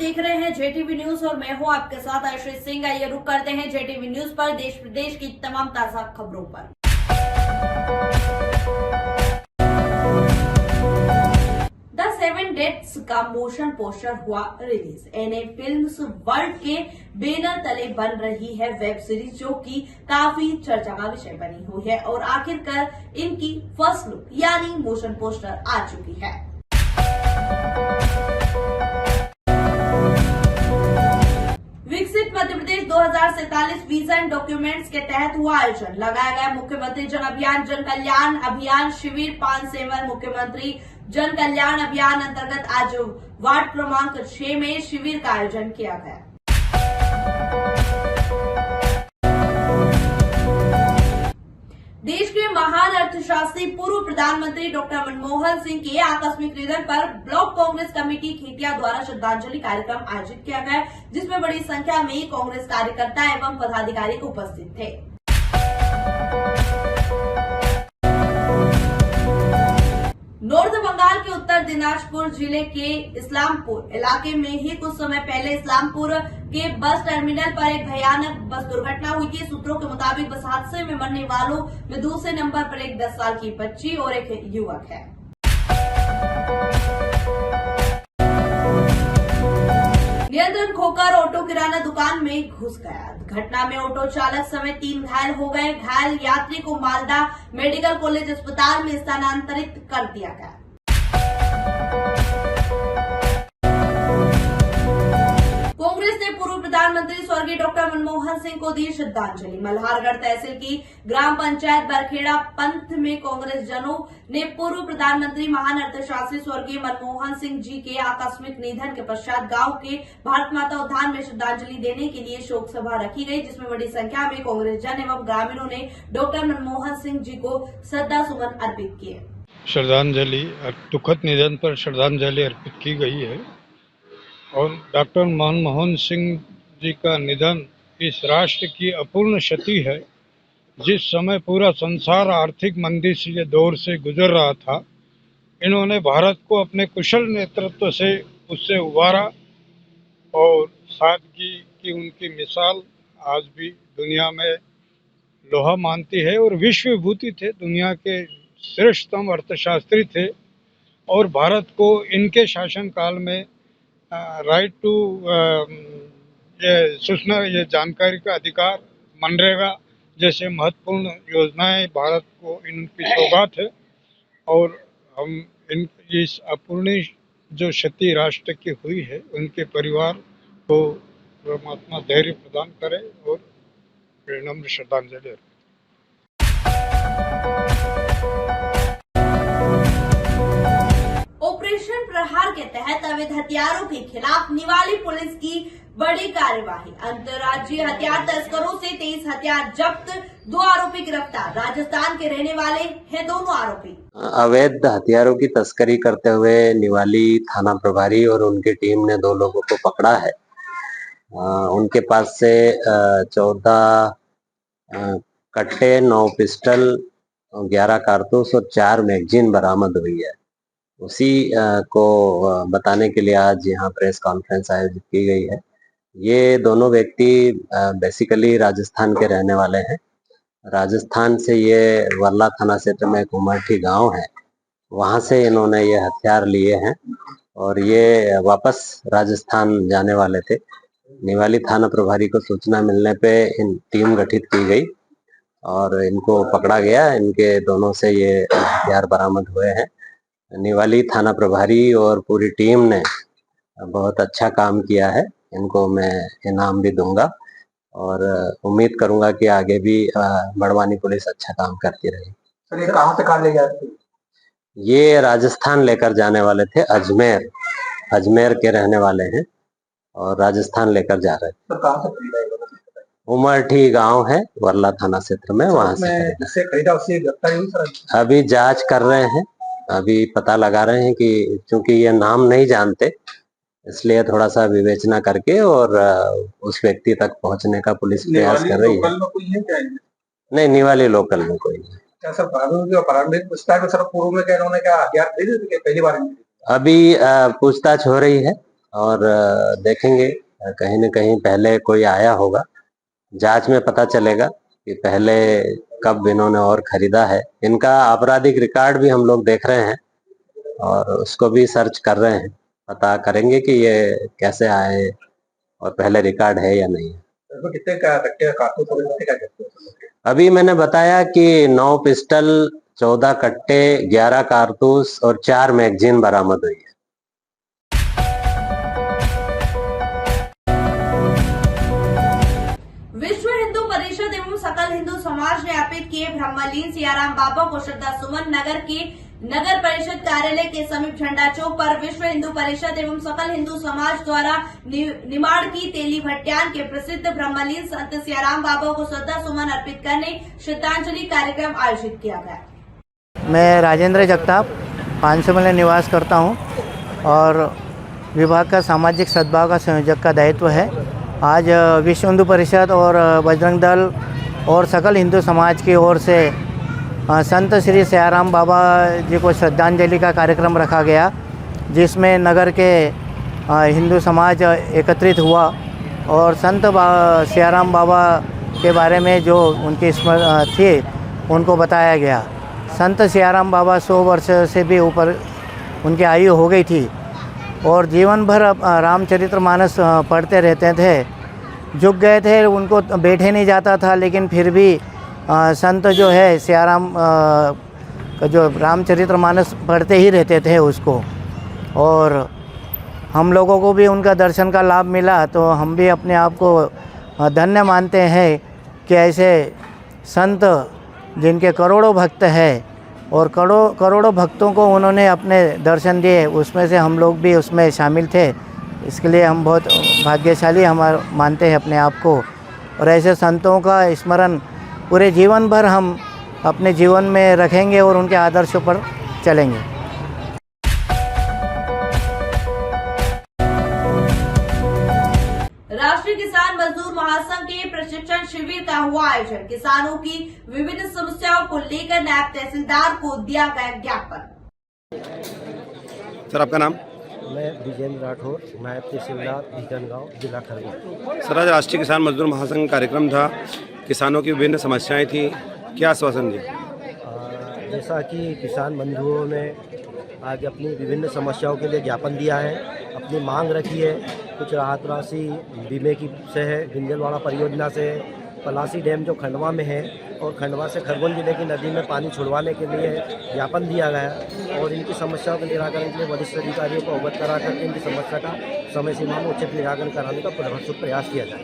देख रहे हैं जेटीवी न्यूज और मैं हूं आपके साथ आश्रित सिंह। आइए रुक करते हैं जेटीवी न्यूज पर देश प्रदेश की तमाम ताजा खबरों पर। द सेवन डेथ्स का मोशन पोस्टर हुआ रिलीज। एनए फिल्म्स वर्ल्ड के बैनर तले बन रही है वेब सीरीज, जो कि काफी चर्चा का विषय बनी हुई है और आखिरकार इनकी फर्स्ट लुक यानी मोशन पोस्टर आ चुकी है। विकसित Madhya Pradesh 2047 visa and documents के तहत हुआ आयोजन। लगाया गया मुख्यमंत्री जन अभियान जन कल्याण अभियान शिविर 5 सितंबर। मुख्यमंत्री जन कल्याण अभियान अंतर्गत आज वार्ड क्रमांक 6 में शिविर का आयोजन किया गया। देश के महान अर्थशास्त्री पूर्व प्रधानमंत्री डॉक्टर मनमोहन सिंह के आकस्मिक निधन पर ब्लॉक कांग्रेस कमेटी खेतिया द्वारा श्रद्धांजलि कार्यक्रम आयोजित किया गया, जिसमें बड़ी संख्या में कांग्रेस कार्यकर्ता एवं पदाधिकारी उपस्थित थे। नॉर्थ बंगाल के उत्तर दिनाजपुर जिले के इस्लामपुर इलाके में ही कुछ समय पहले इस्लामपुर के बस टर्मिनल पर एक भयानक बस दुर्घटना हुई थी। सूत्रों के मुताबिक बस हादसे में मरने वालों में दूसरे नंबर पर एक 10 साल की बच्ची और एक युवक है। नियंत्रण खोकर ऑटो किराना दुकान में घुस गया। घटना में ऑटो चालक समेत 3 घायल हो गए। घायल यात्री को मालदा मेडिकल कॉलेज अस्पताल में स्थानांतरित कर दिया गया। कांग्रेस ने पूर्व प्रधानमंत्री स्वर्गीय डॉक्टर मनमोहन सिंह को दी श्रद्धांजलि। मल्हारगढ़ तहसील की ग्राम पंचायत बरखेड़ा पंथ में कांग्रेस जनों ने पूर्व प्रधानमंत्री महान अर्थशास्त्री स्वर्गीय मनमोहन सिंह जी के आकस्मिक निधन के पश्चात गांव के भारत माता उद्यान में श्रद्धांजलि देने के लिए शोक सभा रखी गई, जिसमें बड़ी संख्या में कांग्रेस जन एवं ग्रामीणों ने डॉक्टर मनमोहन सिंह जी को श्रद्धा सुमन अर्पित किए। श्रद्धांजलि दुखद निधन पर श्रद्धांजलि अर्पित की गई है और डॉक्टर मनमोहन सिंह जी का निधन इस राष्ट्र की अपूर्ण क्षति है। जिस समय पूरा संसार आर्थिक मंदी से दौर से गुजर रहा था, इन्होंने भारत को अपने कुशल नेतृत्व से उससे उबारा और सादगी की उनकी मिसाल आज भी दुनिया में लोहा मानती है और विश्व विभूति थे। दुनिया के श्रेष्ठतम अर्थशास्त्री थे और भारत को इनके शासनकाल में राइट टू ये सूचना ये जानकारी का अधिकार, मनरेगा जैसे महत्वपूर्ण योजनाएं भारत को इनकी सौगात है और हम इन इस अपूर्णीय जो क्षति राष्ट्र की हुई है उनके परिवार को परमात्मा धैर्य प्रदान करे और विनम्र श्रद्धांजलि। ऑपरेशन प्रहार के तहत अवैध हथियारों के खिलाफ निवाली पुलिस की बड़ी कार्यवाही। अंतर्राज्यीय हथियार तस्करों से 23 हथियार जब्त, 2 आरोपी गिरफ्तार। राजस्थान के रहने वाले हैं दोनों आरोपी। अवैध हथियारों की तस्करी करते हुए निवाली थाना प्रभारी और उनकी टीम ने 2 लोगों को पकड़ा है। उनके पास से 14 कट्टे, 9 पिस्टल, 11 कारतूस और 4 मैगजीन बरामद हुई है। उसी को बताने के लिए आज यहाँ प्रेस कॉन्फ्रेंस आयोजित की गई है। ये दोनों व्यक्ति बेसिकली राजस्थान के रहने वाले हैं। राजस्थान से ये वर्ला थाना क्षेत्र में एक उमरठी गांव है, वहां से इन्होंने ये हथियार लिए हैं और ये वापस राजस्थान जाने वाले थे। निवाली थाना प्रभारी को सूचना मिलने पे इन टीम गठित की गई और इनको पकड़ा गया। इनके दोनों से ये हथियार बरामद हुए हैं। निवाली थाना प्रभारी और पूरी टीम ने बहुत अच्छा काम किया है। इनको मैं इनाम भी दूंगा और उम्मीद करूंगा कि आगे भी बड़वानी पुलिस अच्छा काम करती रहेगी। सर, ये कहां से कहां ले गए थे? ये राजस्थान लेकर जाने वाले थे। अजमेर के रहने वाले हैं और राजस्थान लेकर जा रहे थे। सर, कहां से खरीदा है? उमरठी गांव है वर्ला थाना क्षेत्र में, वहां से खरीदा। उससे गिरफ्तारी हुई सर? अभी जांच कर रहे हैं, अभी पता लगा रहे हैं कि चूंकि ये नाम नहीं जानते इसलिए थोड़ा सा विवेचना करके और उस व्यक्ति तक पहुंचने का पुलिस प्रयास कर रही है। लोकल में कोई है क्या? नहीं, निवाली लोकल में कोई नहीं। क्या सर प्रारंभिक पूछताछ में सर पूर्व में क्या इन्होंने क्या हथियार खरीदे थे पहली बार? अभी पूछताछ हो रही है और देखेंगे कहीं न कहीं पहले कोई आया होगा। जांच में पता चलेगा कि पहले कब इन्होंने और खरीदा है। इनका आपराधिक रिकॉर्ड भी हम लोग देख रहे हैं और उसको भी सर्च कर रहे हैं। पता करेंगे कि ये कैसे आए और पहले रिकॉर्ड है या नहीं है। इसमें कितने का कट्टे कारतूस वगैरह क्या कहते हैं? अभी मैंने बताया कि 9 पिस्टल, 14 कट्टे, 11 कारतूस और 4 मैगजीन बरामद हुई है। विश्व हिंदू परिषद एवं सकल हिंदू समाज ने अर्पित किए ब्रह्मलीन सियाराम बाबा को श्रद्धा सुमन। नगर के नगर परिषद कार्यालय के समीप झंडा चौक पर विश्व हिंदू परिषद एवं सकल हिंदू समाज द्वारा निमाड़ की तेली भट्टान के प्रसिद्ध ब्रह्मलीन संत सियाराम बाबा को श्रद्धा सुमन अर्पित करने श्रद्धांजलि कार्यक्रम आयोजित किया गया। मैं राजेंद्र जगताप 500 में निवास करता हूं और विभाग का सामाजिक सद्भाव का संयोजक का दायित्व है। आज विश्व हिंदू परिषद और बजरंग दल और सकल हिंदू समाज की ओर से संत श्री सियाराम बाबा जी को श्रद्धांजलि का कार्यक्रम रखा गया, जिसमें नगर के हिंदू समाज एकत्रित हुआ और संत सियाराम बाबा के बारे में जो उनकी स्मृति थी उनको बताया गया। संत सियाराम बाबा 100 वर्ष से भी ऊपर उनकी आयु हो गई थी और जीवन भर रामचरितमानस पढ़ते रहते थे। झुक गए थे, उनको बैठे नहीं जाता था, लेकिन फिर भी संत जो है सियाराम का जो रामचरितमानस पढ़ते ही रहते थे उसको, और हम लोगों को भी उनका दर्शन का लाभ मिला। तो हम भी अपने आप को धन्य मानते हैं कि ऐसे संत जिनके करोड़ों भक्त हैं और करोड़ों भक्तों को उन्होंने अपने दर्शन दिए, उसमें से हम लोग भी उसमें शामिल थे। इसके लिए हम बहुत भाग्यशाली मानते हैं अपने आप को, और ऐसे संतों का स्मरण पूरे जीवन भर हम अपने जीवन में रखेंगे और उनके आदर्शों पर चलेंगे। राष्ट्रीय किसान मजदूर महासंघ के प्रशिक्षण शिविर का हुआ आयोजन। किसानों की विभिन्न समस्याओं को लेकर नायब तहसीलदार को दिया गया ज्ञापन। सर, आपका नाम? मैं विजेंद्र राठौर, नायब तहसीलदार भीकनगांव, जिला खरगोन। सर, आज राष्ट्रीय किसान मजदूर महासंघ कार्यक्रम था, किसानों की विभिन्न समस्याएं थी, क्या आश्वासन दिया? जैसा कि किसान बंधुओं ने आज अपनी विभिन्न समस्याओं के लिए ज्ञापन दिया है, अपनी मांग रखी है। कुछ राहत राशि बीमे की से है, बिंजलवाड़ा परियोजना से है, पलासी डैम जो खंडवा में है और खंडवा से खरगोन जिले की नदी में पानी छुड़वाने के लिए ज्ञापन दिया गया, और इनकी समस्याओं के निराकरण के लिए वरिष्ठ अधिकारियों को अवगत करा करके इनकी समस्या का समय सीमा में उचित निराकरण कराने का भरपूर प्रयास किया जाए।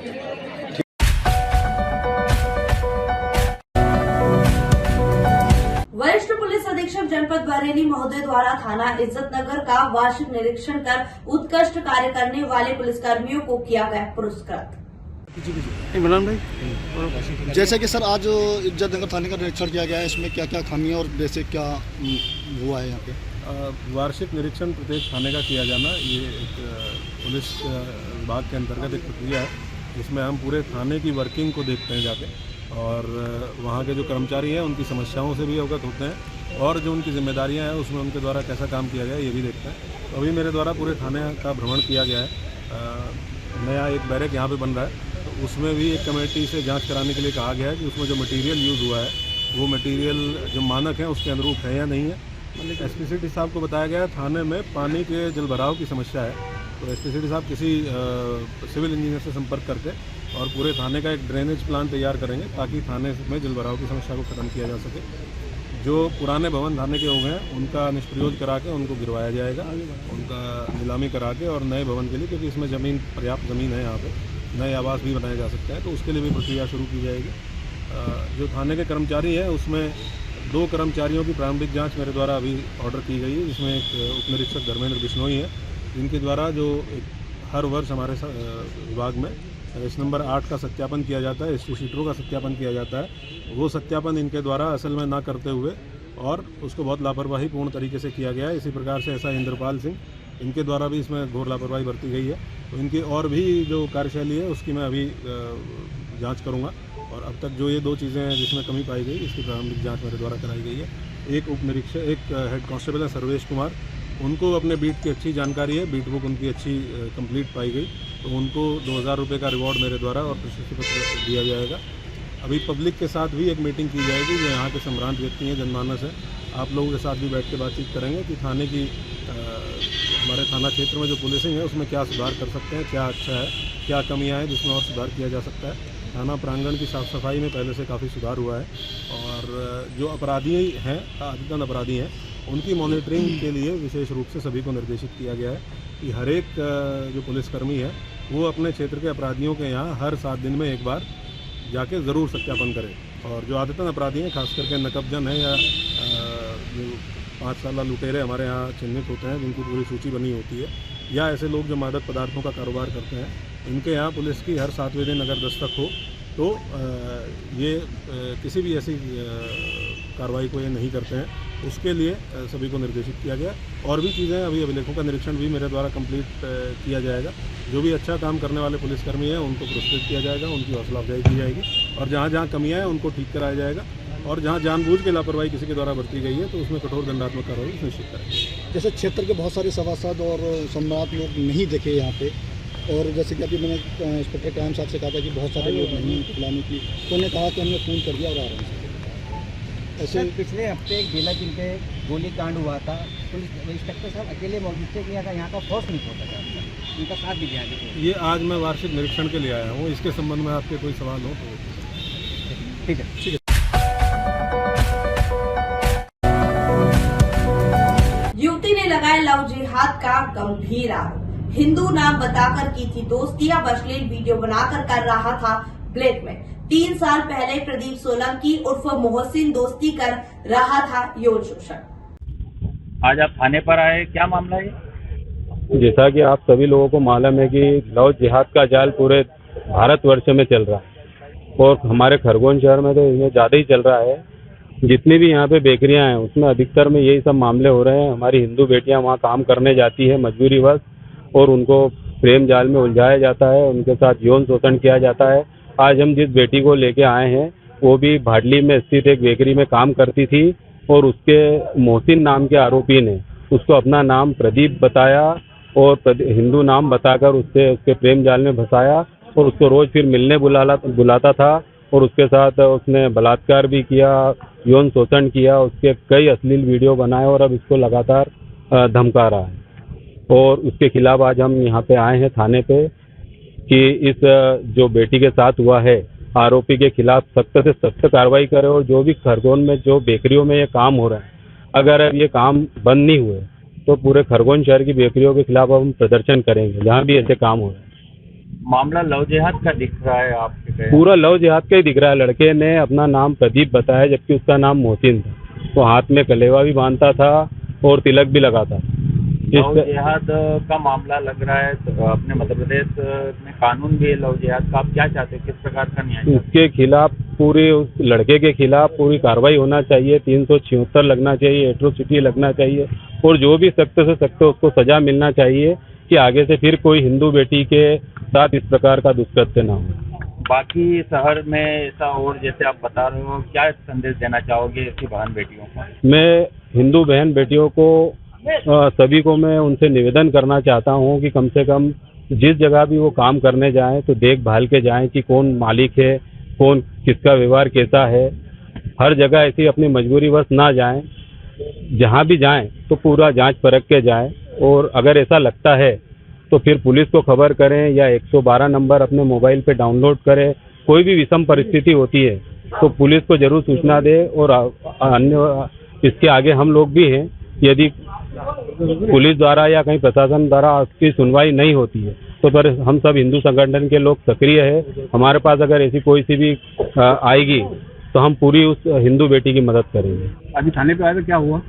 वरिष्ठ पुलिस अधीक्षक जनपद बरेली महोदय द्वारा थाना इज्जत नगर का वार्षिक निरीक्षण कर उत्कृष्ट कार्य करने वाले पुलिसकर्मियों को किया गया पुरस्कृत। इमरान भाई, जैसे कि सर आज इज्जत नगर थाने का निरीक्षण किया गया है, इसमें क्या क्या खामियां और वैसे क्या हुआ है यहाँ पे? वार्षिक निरीक्षण प्रत्येक थाने का किया जाना ये एक पुलिस विभाग के अंतर्गत एक प्रक्रिया है, जिसमें हम पूरे थाने की वर्किंग को देखते हैं जाके, और वहाँ के जो कर्मचारी हैं उनकी समस्याओं से भी अवगत होते हैं, और जो उनकी जिम्मेदारियां हैं उसमें उनके द्वारा कैसा काम किया गया ये भी देखते हैं। तो अभी मेरे द्वारा पूरे थाने का भ्रमण किया गया है। नया एक बैरक यहाँ पे बन रहा है, तो उसमें भी एक कमेटी से जांच कराने के लिए कहा गया है कि उसमें जो मटेरियल यूज़ हुआ है वो मटेरियल जो मानक है उसके अनुरूप है या नहीं है। एसपी साहब को बताया गया थाने में पानी के जल भराव की समस्या है, तो एसपी साहब किसी सिविल इंजीनियर से संपर्क करके और पूरे थाने का एक ड्रेनेज प्लान तैयार करेंगे ताकि थाने में जल भराव की समस्या को ख़त्म किया जा सके। जो पुराने भवन थाने के हो गए हैं उनका निष्प्रयोग करा के उनको गिरवाया जाएगा, उनका नीलामी करा के, और नए भवन के लिए, क्योंकि इसमें ज़मीन पर्याप्त ज़मीन है, यहाँ पे नए आवास भी बनाए जा सकते हैं, तो उसके लिए भी प्रक्रिया शुरू की जाएगी। जो थाने के कर्मचारी हैं उसमें 2 कर्मचारियों की प्रारंभिक जांच मेरे द्वारा अभी ऑर्डर की गई है, जिसमें एक उप निरीक्षक धर्मेंद्र बिश्नोई है, जिनके द्वारा जो हर वर्ष हमारे विभाग में रेस नंबर 8 का सत्यापन किया जाता है, ST शीटरों का सत्यापन किया जाता है। वो सत्यापन इनके द्वारा असल में ना करते हुए और उसको बहुत लापरवाही पूर्ण तरीके से किया गया है। इसी प्रकार से ऐसा इंद्रपाल सिंह, इनके द्वारा भी इसमें घोर लापरवाही बरती गई है। तो इनकी और भी जो कार्यशैली है उसकी मैं अभी जांच करूंगा, और अब तक जो ये 2 चीज़ें हैं जिसमें कमी पाई गई, इसकी प्रारंभिक जांच मेरे द्वारा कराई गई है। एक उप निरीक्षक, एक हेड कांस्टेबल है सर्वेश कुमार, उनको अपने बीट की अच्छी जानकारी है, बीट बुक उनकी अच्छी कंप्लीट पाई गई, तो उनको 2000 रुपये का रिवॉर्ड मेरे द्वारा और प्रशस्ति पत्र दिया जाएगा। अभी पब्लिक के साथ भी एक मीटिंग की जाएगी, जो यहाँ के संभ्रांत व्यक्ति हैं, जनमानस है, आप लोगों के साथ भी बैठ के बातचीत करेंगे कि थाने की हमारे थाना क्षेत्र में जो पुलिसिंग है उसमें क्या सुधार कर सकते हैं, क्या अच्छा है, क्या कमियां हैं जिसमें और सुधार किया जा सकता है। थाना प्रांगण की साफ़ सफाई में पहले से काफ़ी सुधार हुआ है, और जो अपराधी हैं, आदितन अपराधी हैं, उनकी मॉनिटरिंग के लिए विशेष रूप से सभी को निर्देशित किया गया है कि हर एक जो पुलिसकर्मी है वो अपने क्षेत्र के अपराधियों के यहाँ हर 7 दिन में एक बार जाके ज़रूर सत्यापन करें। और जो आदितन अपराधी हैं, खास करके नकबजन है या जो 5 साल लुटेरे हमारे यहाँ चिन्हित होते हैं, जिनकी पूरी सूची बनी होती है, या ऐसे लोग जो मादक पदार्थों का कारोबार करते हैं, इनके यहाँ पुलिस की हर 7वें दिन अगर दस्तक हो तो ये किसी भी ऐसी कार्रवाई को ये नहीं करते हैं, उसके लिए सभी को निर्देशित किया गया। और भी चीज़ें, अभी अभिलेखों का निरीक्षण भी मेरे द्वारा कंप्लीट किया जाएगा। जो भी अच्छा काम करने वाले पुलिसकर्मी हैं उनको पुरस्कृत किया जाएगा, उनकी हौसला अफजाई की जाएगी, और जहाँ जहाँ कमियाँ हैं उनको ठीक कराया जाएगा, और जहाँ जानबूझ के लापरवाही किसी के द्वारा बरती गई है तो उसमें कठोर दंडात्मक कार्रवाई सुनिश्चित करेंगे। जैसे क्षेत्र के बहुत सारे सभासद और सम्राट लोग नहीं दिखे यहाँ पे, और जैसे कि अभी मैंने इंस्पेक्टर क्राइम साहब से कहा था कि बहुत सारे लोग नहीं बुलाने की, तो उन्होंने कहा कि हमने फ़ोन कर दिया और आ रहे हैं। ऐसे पिछले हफ्ते एक बेला जिन पे गोली कांड हुआ था, पुलिस इंस्पेक्टर साहब अकेले मौजूद थे कि यहाँ का फोर्स नहीं होता था, उनका साथ भी दिया गया। ये आज मैं वार्षिक निरीक्षण के लिए आया हूँ, इसके संबंध में आपके कोई सवाल हो तो ठीक है। युवती ने लगाया लव जिहाद का गंभीर आरोप। हिंदू नाम बताकर की थी दोस्ती, अब अश्लील वीडियो बनाकर कर रहा था ब्लैकमेल। 3 साल पहले प्रदीप सोलंकी उर्फ मोहसिन दोस्ती कर रहा था यौन शोषण। आज आप थाने पर आए, क्या मामला है? जैसा कि आप सभी लोगों को मालूम है कि लव जिहाद का जाल पूरे भारतवर्ष में चल रहा है, और हमारे खरगोन शहर में तो इसमें ज़्यादा ही चल रहा है। जितनी भी यहाँ पे बेकरियाँ हैं उसमें अधिकतर में यही सब मामले हो रहे हैं। हमारी हिंदू बेटियाँ वहाँ काम करने जाती है मजबूरीवश, और उनको प्रेम जाल में उलझाया जाता है, उनके साथ यौन शोषण किया जाता है। आज हम जिस बेटी को लेके आए हैं वो भी भाडली में स्थित एक बेकरी में काम करती थी, और उसके मोहसिन नाम के आरोपी ने उसको अपना नाम प्रदीप बताया और हिंदू नाम बताकर उसके प्रेम जाल में फंसाया, और उसको रोज़ फिर मिलने बुलाता था, और उसके साथ उसने बलात्कार भी किया, यौन शोषण किया, उसके कई अश्लील वीडियो बनाए, और अब इसको लगातार धमका रहा है। और उसके खिलाफ आज हम यहाँ पे आए हैं थाने पे कि इस जो बेटी के साथ हुआ है आरोपी के खिलाफ सख्त से सख्त कार्रवाई करे, और जो भी खरगोन में जो बेकरियों में ये काम हो रहा है, अगर ये काम बंद नहीं हुए तो पूरे खरगोन शहर की बेकरियों के खिलाफ हम प्रदर्शन करेंगे जहाँ भी ऐसे काम हो रहे हैं। मामला लव जिहाद का दिख रहा है आपके? पूरा लव जिहाद का ही दिख रहा है। लड़के ने अपना नाम प्रदीप बताया जबकि उसका नाम मोहसिन था। वो हाथ में कलेवा भी बांधता था और तिलक भी लगाता था। लव जिहाद का मामला लग रहा है, तो अपने मध्य प्रदेश में कानून भी है लव जिहाद का। आप क्या चाहते हैं, किस प्रकार का न्याय? उसके खिलाफ पूरी, उस लड़के के खिलाफ पूरी कार्रवाई होना चाहिए, 376 लगना चाहिए, एट्रोसिटी लगना चाहिए, और जो भी सख्त से सख्त उसको सजा मिलना चाहिए कि आगे से फिर कोई हिंदू बेटी के साथ इस प्रकार का दुष्कृत्य ना हो। बाकी शहर में ऐसा और जैसे आप बता रहे हो, क्या संदेश देना चाहोगे ऐसी बहन बेटियों को? मैं हिंदू बहन बेटियों को सभी को मैं उनसे निवेदन करना चाहता हूँ कि कम से कम जिस जगह भी वो काम करने जाएं तो देखभाल के जाएं कि कौन मालिक है, कौन किसका व्यवहार कैसा है। हर जगह ऐसी अपनी मजबूरीवश ना जाएं, जहाँ भी जाएं तो पूरा जांच परख के जाएं, और अगर ऐसा लगता है तो फिर पुलिस को खबर करें या 112 नंबर अपने मोबाइल पे डाउनलोड करें। कोई भी विषम परिस्थिति होती है तो पुलिस को जरूर सूचना दें, और अन्य इसके आगे हम लोग भी हैं। यदि पुलिस द्वारा या कहीं प्रशासन द्वारा उसकी सुनवाई नहीं होती है तो फिर हम सब हिंदू संगठन के लोग सक्रिय है। हमारे पास अगर ऐसी कोई सी भी आएगी तो हम पूरी उस हिंदू बेटी की मदद करेंगे। अभी थाने पे आए तो क्या हुआ?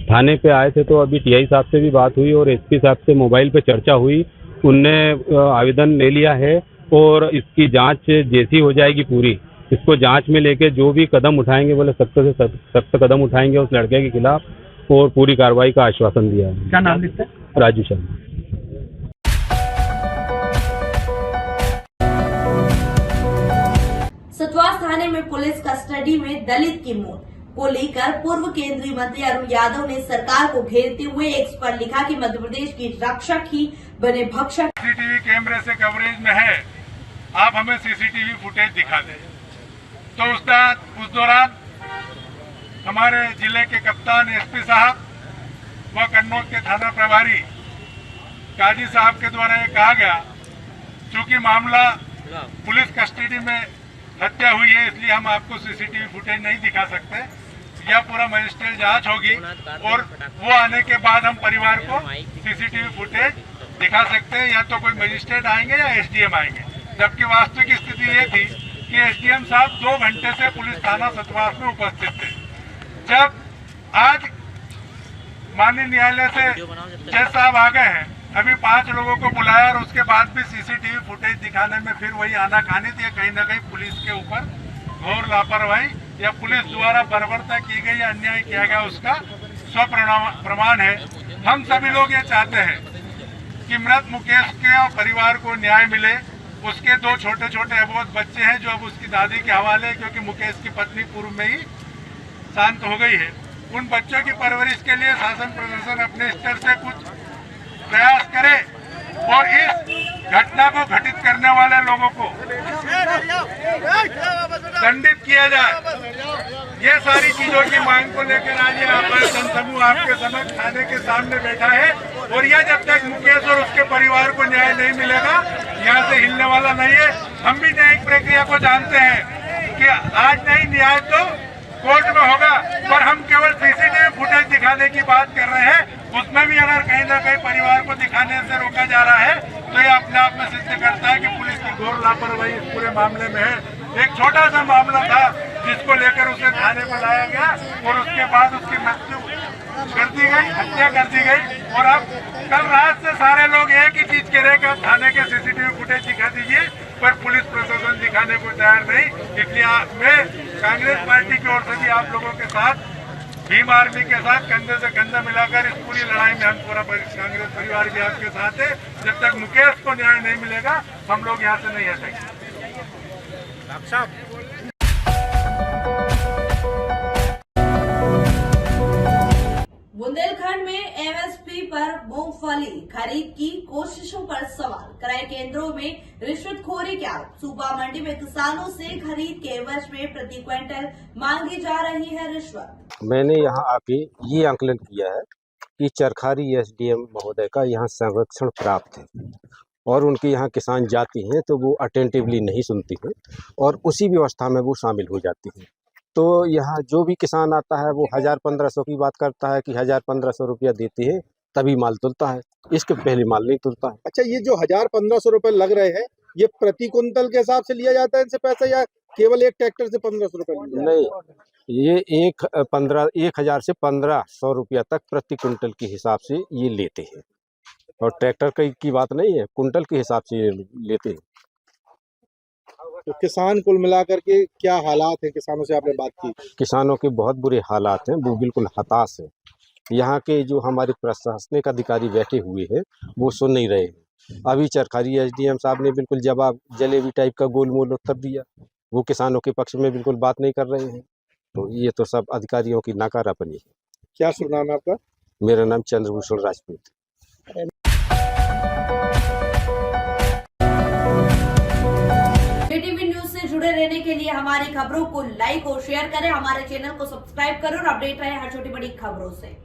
थाने पे आए थे तो अभी टीआई साहब से भी बात हुई और एसपी साहब से मोबाइल पे चर्चा हुई। उनने आवेदन ले लिया है और इसकी जांच जैसी हो जाएगी पूरी, इसको जांच में लेके जो भी कदम उठाएंगे बोले सख्त से सख्त कदम उठाएंगे उस लड़के के खिलाफ, और पूरी कार्रवाई का आश्वासन दिया है। क्या नाम लिखता है? राजू शर्मा। सतवास थाने में पुलिस कस्टडी में दलित की मौत। को लेकर पूर्व केंद्रीय मंत्री अरुण यादव ने सरकार को घेरते हुए एक्स पर लिखा कि मध्य प्रदेश की रक्षक ही बने भक्षक। सीसीटीवी कैमरे से कवरेज में है, आप हमें सीसीटीवी फुटेज दिखा दें। तो उस दौरान हमारे जिले के कप्तान एसपी साहब व कन्नौज के थाना प्रभारी काजी साहब के द्वारा ये कहा गया, चूंकि मामला पुलिस कस्टडी में हत्या हुई है इसलिए हम आपको सीसीटीवी फुटेज नहीं दिखा सकते, यह पूरा मजिस्ट्रेट जांच होगी और वो आने के बाद हम परिवार को सीसीटीवी फुटेज दिखा सकते हैं, या तो कोई मजिस्ट्रेट आएंगे या एसडीएम आएंगे। जबकि वास्तविक स्थिति ये थी कि एसडीएम साहब 2 घंटे से पुलिस थाना सतवास में उपस्थित थे। जब आज माननीय न्यायालय से जज साहब आ गए हैं, अभी 5 लोगों को बुलाया और उसके बाद भी सीसीटीवी फुटेज दिखाने में फिर वही आनाकानी थी। कहीं न कहीं पुलिस के ऊपर घोर लापरवाही या पुलिस द्वारा बर्बरता की गई या अन्याय किया गया उसका स्वप्रमाण है। हम सभी लोग ये चाहते हैं कि मृत मुकेश के परिवार को न्याय मिले। उसके 2 छोटे छोटे अबोध बच्चे हैं जो अब उसकी दादी के हवाले, क्योंकि मुकेश की पत्नी पूर्व में ही शांत हो गई है। उन बच्चों की परवरिश के लिए शासन प्रशासन अपने स्तर से कुछ प्रयास करे और इस घटना को घटित करने वाले लोगों को दंडित किया जाए। ये सारी चीजों की मांग को लेकर आज ये जनसमूह आपके समक्ष थाने के सामने बैठा है और यह जब तक मुकेश और उसके परिवार को न्याय नहीं मिलेगा यहाँ से हिलने वाला नहीं है। हम भी न्यायिक प्रक्रिया को जानते हैं कि आज नहीं न्याय तो कोर्ट में होगा, पर हम केवल सीसीटीवी फुटेज दिखाने की बात कर रहे हैं। उसमें भी अगर कहीं ना कहीं परिवार को दिखाने से रोका जा रहा है तो ये अपने आप में सिद्ध करता है कि पुलिस की घोर लापरवाही इस पूरे मामले में है। एक छोटा सा मामला था जिसको लेकर उसे थाने पर लाया गया और उसके बाद उसकी मृत्यु कर दी गई, हत्या कर दी गई। और अब कल रात से सारे लोग एक ही चीज कह रहे हैं कि थाने के सीसीटीवी फुटेज दिखा दीजिए, पर पुलिस प्रशासन दिखाने को तैयार नहीं। इसलिए मैं कांग्रेस पार्टी की ओर से भी आप लोगों के साथ, भीम आर्मी के साथ कंधे से कंधा मिलाकर इस पूरी लड़ाई में हम पूरा कांग्रेस परिवार भी आपके साथ है। जब तक मुकेश को न्याय नहीं मिलेगा हम लोग यहाँ से नहीं हटेंगे। बुंदेलखंड में एमएसपी पर मूंगफली खरीद की कोशिशों पर सवाल। क्रय केंद्रों में रिश्वतखोरी के आरोप। सूबा मंडी में किसानों से खरीद के एवज में प्रति क्विंटल मांगी जा रही है रिश्वत। मैंने यहाँ आके ये आंकलन किया है कि चरखारी एसडीएम महोदय का यहाँ संरक्षण प्राप्त है और उनके यहाँ किसान जाती हैं तो वो अटेंटिवली नहीं सुनती हैं और उसी व्यवस्था में वो शामिल हो जाती हैं। तो यहाँ जो भी किसान आता है वो 1000-1500 की बात करता है कि 1000-1500 रुपया देती है तभी माल तुलता है, इसके पहले माल नहीं तुलता है। अच्छा, ये जो 1000-1500 रुपए लग रहे हैं ये प्रति कुंतल के हिसाब से लिया जाता है इनसे पैसा, या केवल एक ट्रैक्टर से 1500 रुपए? नहीं, ये 1000 से 1500 रुपया तक प्रति कुंटल के हिसाब से ये लेते हैं और ट्रैक्टर की बात नहीं है, कुंटल के हिसाब से ये लेते हैं। तो किसान कुल मिलाकर के क्या हालात है? किसानों से आपने बात की? किसानों के बहुत बुरे हालात हैं, वो बिल्कुल हताश है। यहाँ के जो हमारे प्रशासनिक अधिकारी बैठे हुए हैं वो सुन नहीं रहे हैं। अभी चरखारी एसडीएम साहब ने बिल्कुल जवाब जलेबी टाइप का गोलमोल उत्तर दिया, वो किसानों के पक्ष में बिल्कुल बात नहीं कर रहे हैं। तो ये तो सब अधिकारियों की नाकारापनी है। क्या शुभ नाम है आपका? मेरा नाम चंद्रभूषण राजपूत। बीटीवी न्यूज से जुड़े रहने के लिए हमारी खबरों को लाइक और शेयर करें, हमारे चैनल को सब्सक्राइब करें और अपडेट रहे हर छोटी बड़ी खबरों से।